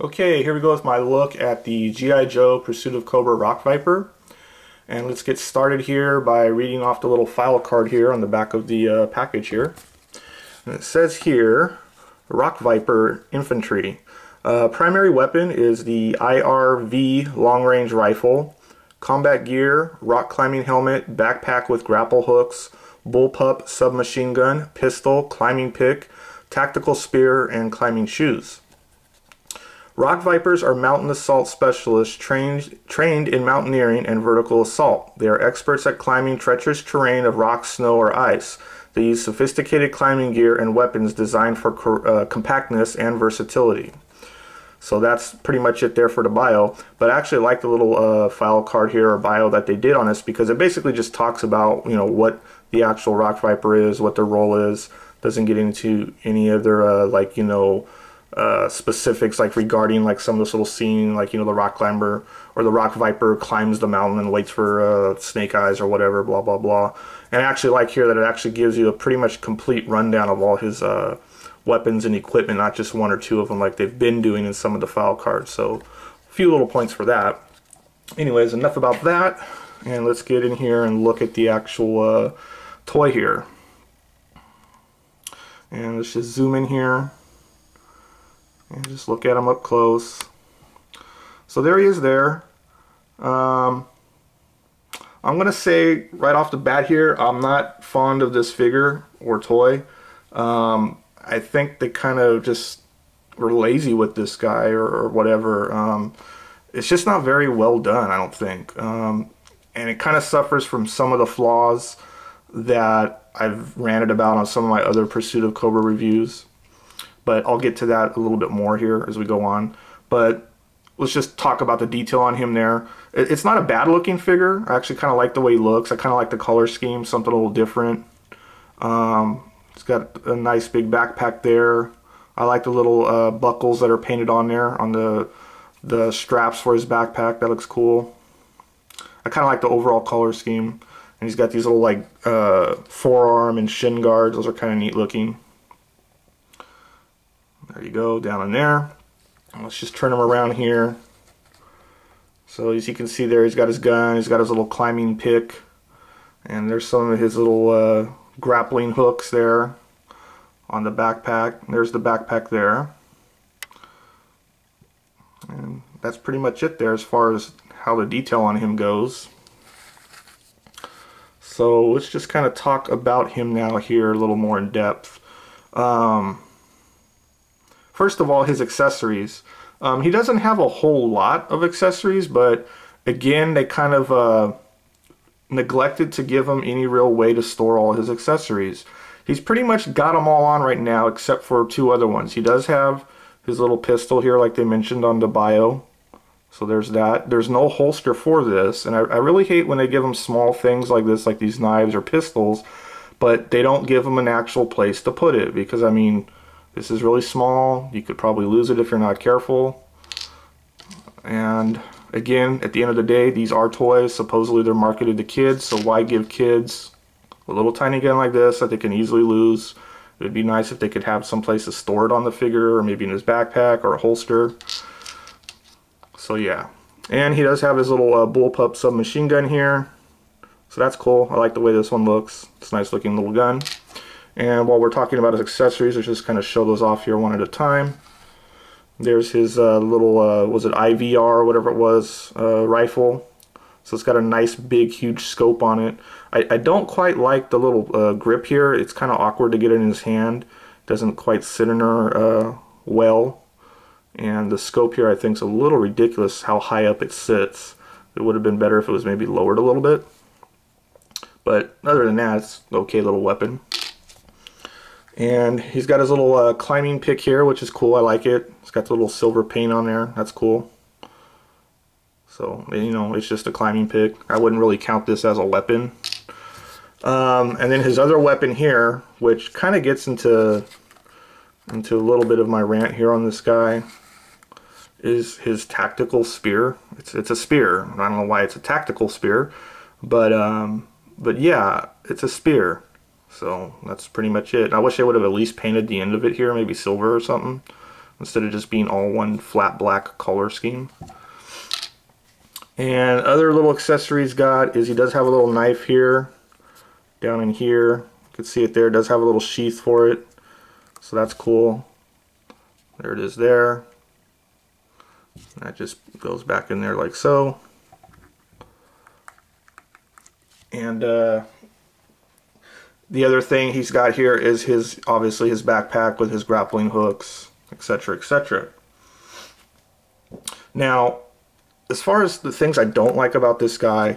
Okay, here we go with my look at the G.I. Joe Pursuit of Cobra Rock Viper. And let's get started here by reading off the little file card here on the back of the package here. And it says here, Rock Viper Infantry. Primary weapon is the IRV long-range rifle. Combat gear, rock climbing helmet, backpack with grapple hooks, bullpup submachine gun, pistol, climbing pick, tactical spear, and climbing shoes. Rock Vipers are mountain assault specialists trained in mountaineering and vertical assault. They are experts at climbing treacherous terrain of rock, snow, or ice. They use sophisticated climbing gear and weapons designed for compactness and versatility. So that's pretty much it there for the bio. But I actually like the little file card here or bio that they did on this, because it basically just talks about, you know, what the actual Rock Viper is, what their role is. Doesn't get into any other like, you know, specifics like regarding like some of this little scene, like, you know, the rock climber or the Rock Viper climbs the mountain and waits for snake eyes or whatever, blah blah blah. And I actually like here that it actually gives you a pretty much complete rundown of all his weapons and equipment, not just one or two of them like they've been doing in some of the file cards. So a few little points for that. Anyways, enough about that, and let's get in here and look at the actual toy here. And let's just zoom in here and just look at him up close. So there he is there. I'm gonna say right off the bat here, I'm not fond of this figure or toy. I think they kind of just were lazy with this guy or whatever. It's just not very well done, I don't think. And it kind of suffers from some of the flaws that I've ranted about on some of my other Pursuit of Cobra reviews. But I'll get to that a little bit more here as we go on. But let's just talk about the detail on him there. It's not a bad looking figure. I actually kind of like the way he looks. I kind of like the color scheme, something a little different. It's got a nice big backpack there. I like the little buckles that are painted on there on the straps for his backpack. That looks cool. I kind of like the overall color scheme. And he's got these little like forearm and shin guards. Those are kind of neat looking. There you go, down in there. Let's just turn him around here. So as you can see there, he's got his gun, he's got his little climbing pick, and there's some of his little grappling hooks there on the backpack. There's the backpack there. And that's pretty much it there as far as how the detail on him goes. So let's just kind of talk about him now here a little more in depth. First of all, his accessories. He doesn't have a whole lot of accessories, but again, they kind of neglected to give him any real way to store all his accessories. He's pretty much got them all on right now except for two other ones. He does have his little pistol here like they mentioned on the bio. So there's that. There's no holster for this, and I really hate when they give him small things like this, like these knives or pistols, but they don't give him an actual place to put it, because I mean, this is really small. You could probably lose it if you're not careful. And again, at the end of the day, these are toys. Supposedly they're marketed to kids, so why give kids a little tiny gun like this that they can easily lose? It would be nice if they could have some place to store it on the figure, or maybe in his backpack or a holster. So yeah. And he does have his little bullpup submachine gun here. So that's cool. I like the way this one looks. It's a nice looking little gun. And while we're talking about his accessories, let's just kind of show those off here one at a time. There's his little, was it IVR or whatever it was, rifle. So it's got a nice big huge scope on it. I don't quite like the little grip here. It's kind of awkward to get it in his hand. Doesn't quite sit in there well. And the scope here I think is a little ridiculous how high up it sits. It would have been better if it was maybe lowered a little bit. But other than that, it's an okay little weapon. And he's got his little climbing pick here, which is cool. I like it. It's got the little silver paint on there. That's cool. So, you know, it's just a climbing pick. I wouldn't really count this as a weapon. And then his other weapon here, which kind of gets into a little bit of my rant here on this guy, is his tactical spear. It's a spear. I don't know why it's a tactical spear, but yeah, it's a spear. So that's pretty much it. I wish I would have at least painted the end of it here, maybe silver or something. instead of just being all one flat black color scheme. And other little accessories got is he does have a little knife here, down in here. You can see it there. It does have a little sheath for it, so that's cool. There it is there. That just goes back in there like so. And the other thing he's got here is his, obviously his backpack with his grappling hooks, etc., etc. Now, as far as the things I don't like about this guy,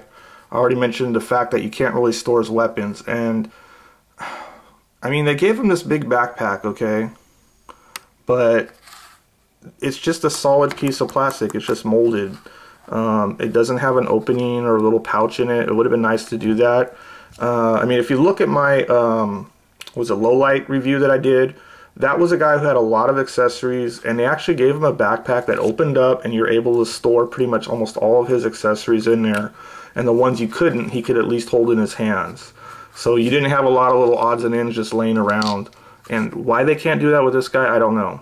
I already mentioned the fact that you can't really store his weapons. And I mean, they gave him this big backpack, okay, but it's just a solid piece of plastic. It's just molded. It doesn't have an opening or a little pouch in it. It would have been nice to do that. I mean, if you look at my was a low light review that I did, that was a guy who had a lot of accessories, and they actually gave him a backpack that opened up and you're able to store pretty much almost all of his accessories in there. And the ones you couldn't, he could at least hold in his hands. So you didn't have a lot of little odds and ends just laying around. And why they can't do that with this guy, I don't know.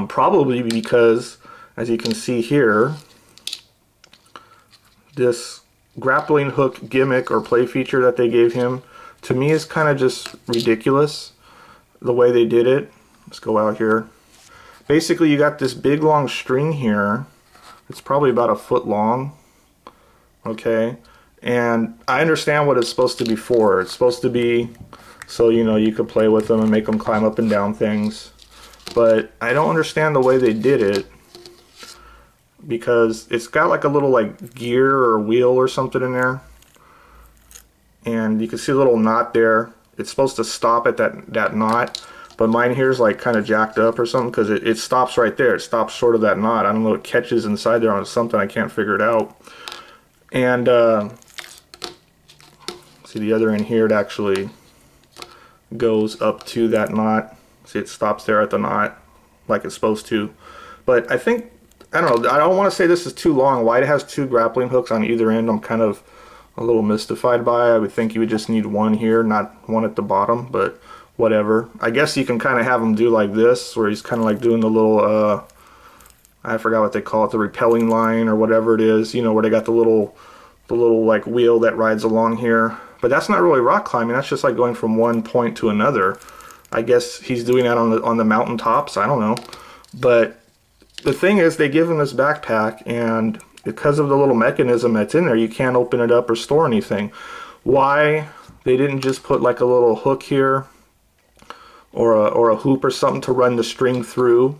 Probably because, as you can see here, this grappling hook gimmick or play feature that they gave him, to me is kind of just ridiculous. The way they did it. Let's go out here. Basically, you got this big long string here. It's probably about a foot long. Okay, and I understand what it's supposed to be for. It's supposed to be so, you know, you could play with them and make them climb up and down things. But I don't understand the way they did it, because it's got like a little like gear or wheel or something in there, and you can see a little knot there. It's supposed to stop at that knot, but mine here is like kind of jacked up or something, because it stops right there. It stops short of that knot. I don't know, it catches inside there on something. I can't figure it out. And see the other end here, it actually goes up to that knot. See, it stops there at the knot like it's supposed to. But I think, I don't know, I don't want to say this is too long. Why it has two grappling hooks on either end, I'm kind of a little mystified by. I would think you would just need one here, not one at the bottom, but whatever. I guess you can kind of have him do like this, where he's kind of like doing the little, I forgot what they call it, the repelling line or whatever it is, you know, where they got the little like wheel that rides along here. But that's not really rock climbing. That's just like going from one point to another. I guess he's doing that on the mountain tops. I don't know. But the thing is, they give him this backpack, and because of the little mechanism that's in there, you can't open it up or store anything. Why they didn't just put like a little hook here or a hoop or something to run the string through?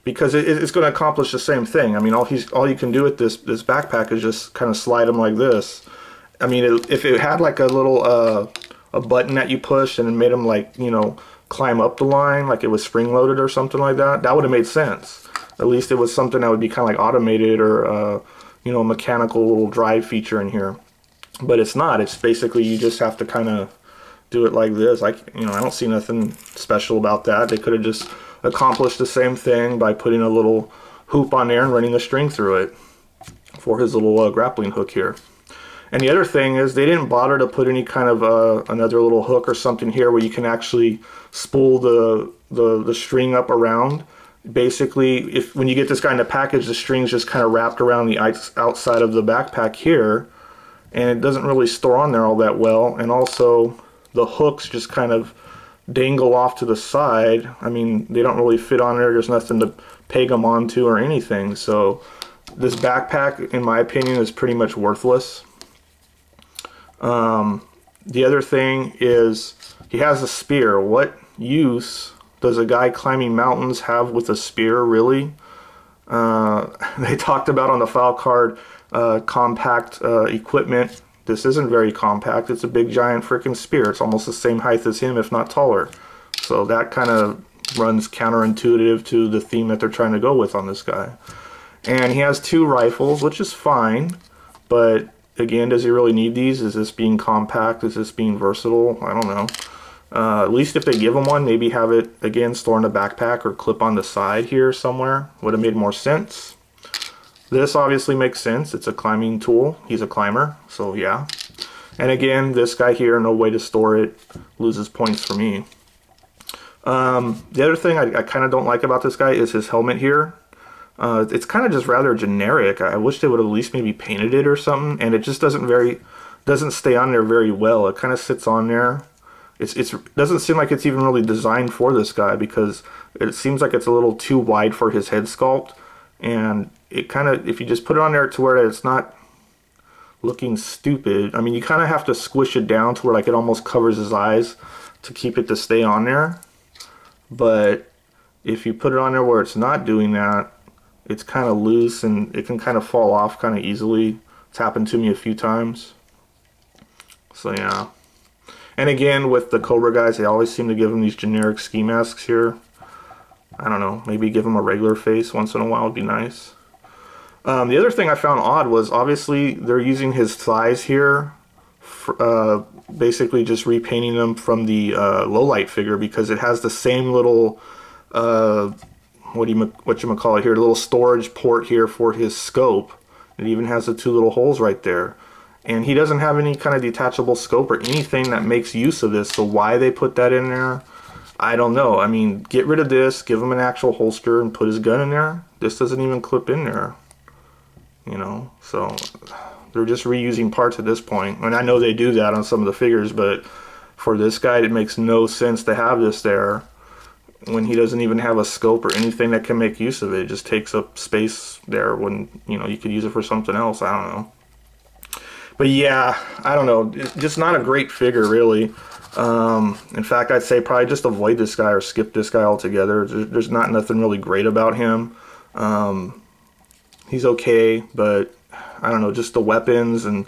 Because it's going to accomplish the same thing. I mean, all you can do with this backpack is just kind of slide them like this. I mean, if it had like a little a button that you pushed and it made them, like, you know, climb up the line, like it was spring loaded or something like that, that would have made sense. At least it was something that would be kind of like automated, or you know, a mechanical little drive feature in here. But it's not. It's basically you just have to kind of do it like this. You know, I don't see nothing special about that. They could have just accomplished the same thing by putting a little hoop on there and running the string through it for his little grappling hook here. And the other thing is, they didn't bother to put any kind of another little hook or something here where you can actually spool the string up around. Basically, when you get this guy in the package, the string's just kind of wrapped around the outside of the backpack here, and it doesn't really store on there all that well. And also, the hooks just kind of dangle off to the side. I mean, they don't really fit on there. There's nothing to peg them onto or anything. So this backpack, in my opinion, is pretty much worthless. The other thing is, he has a spear. What use does a guy climbing mountains have with a spear, really? They talked about on the file card compact equipment. This isn't very compact. It's a big giant freaking spear. It's almost the same height as him, if not taller. So that kind of runs counterintuitive to the theme that they're trying to go with on this guy. And he has two rifles, which is fine, but again, does he really need these? Is this being compact? Is this being versatile? I don't know. At least if they give him one, maybe have it, again, store in a backpack or clip on the side here somewhere. Would have made more sense. This obviously makes sense. It's a climbing tool. He's a climber, so yeah. And again, this guy here, no way to store it. Loses points for me. The other thing I kind of don't like about this guy is his helmet here. It's kind of just rather generic. I wish they would have at least maybe painted it or something, and it just doesn't stay on there very well. It kind of sits on there. It doesn't seem like it's even really designed for this guy, because it seems like it's a little too wide for his head sculpt, and it kind of, if you just put it on there to where it's not looking stupid, I mean, you kind of have to squish it down to where like it almost covers his eyes to keep it to stay on there. But if you put it on there where it's not doing that, it's kind of loose and it can kind of fall off kind of easily. It's happened to me a few times. So yeah. And again, with the Cobra guys, they always seem to give them these generic ski masks here. I don't know, maybe give them a regular face once in a while would be nice. The other thing I found odd was, obviously they're using his thighs here, basically just repainting them from the low-light figure, because it has the same little, whatchamacallit here, the little storage port here for his scope. It even has the two little holes right there. And he doesn't have any kind of detachable scope or anything that makes use of this, so why they put that in there, I don't know. I mean, get rid of this, give him an actual holster and put his gun in there. This doesn't even clip in there, you know, so they're just reusing parts at this point. And I know they do that on some of the figures, but for this guy, it makes no sense to have this there when he doesn't even have a scope or anything that can make use of it. It just takes up space there when, you know, you could use it for something else. I don't know. But yeah, I don't know. It's just not a great figure, really. In fact, I'd say probably just avoid this guy or skip this guy altogether. There's not nothing really great about him. He's okay, but I don't know, just the weapons and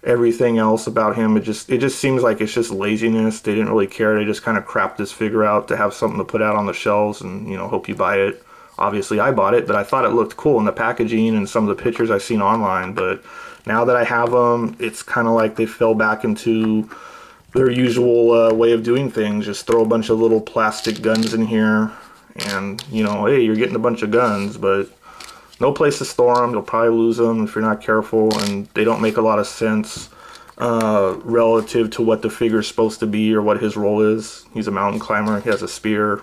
everything else about him, it just seems like it's just laziness. They didn't really care. They just kind of crapped this figure out to have something to put out on the shelves and, you know, hope you buy it. Obviously, I bought it, but I thought it looked cool in the packaging and some of the pictures I've seen online. But now that I have them, it's kind of like they fell back into their usual way of doing things. Just throw a bunch of little plastic guns in here and, you know, hey, you're getting a bunch of guns, but no place to store them. You'll probably lose them if you're not careful, and they don't make a lot of sense relative to what the figure's supposed to be or what his role is. He's a mountain climber. He has a spear.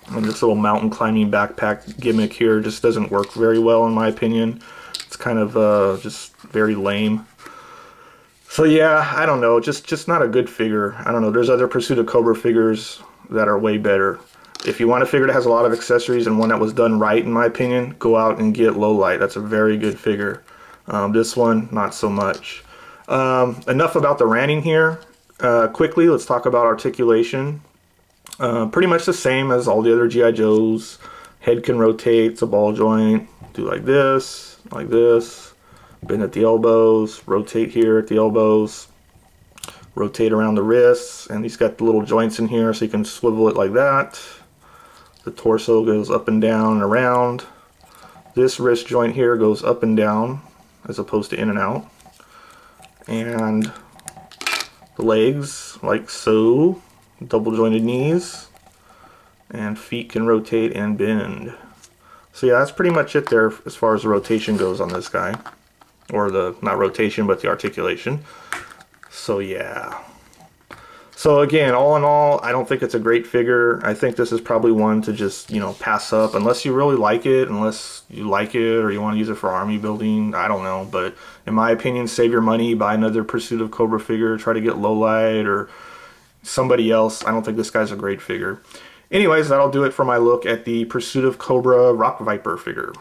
And this little mountain climbing backpack gimmick here just doesn't work very well, in my opinion. It's kind of just very lame. So yeah, I don't know. Just not a good figure. I don't know. There's other Pursuit of Cobra figures that are way better. If you want a figure that has a lot of accessories and one that was done right, in my opinion, go out and get Low Light. That's a very good figure. This one, not so much. Enough about the ranting here. Quickly, let's talk about Articulation. Pretty much the same as all the other G.I. Joes. Head can rotate, it's a ball joint. Do like this, bend at the elbows, rotate here at the elbows, rotate around the wrists, and he's got the little joints in here so you can swivel it like that. The torso goes up and down and around. This wrist joint here goes up and down as opposed to in and out. And the legs, like so. Double jointed knees, and feet can rotate and bend. So yeah, that's pretty much it there as far as the rotation goes on this guy, or the, not rotation, but the articulation. So yeah, so again, all in all, I don't think it's a great figure. I think this is probably one to just, you know, pass up unless you really like it, unless you like it or you want to use it for army building. I don't know, but in my opinion, save your money, buy another Pursuit of Cobra figure, try to get Low Light or somebody else. I don't think this guy's a great figure. Anyways, that'll do it for my look at the Pursuit of Cobra Rock Viper figure.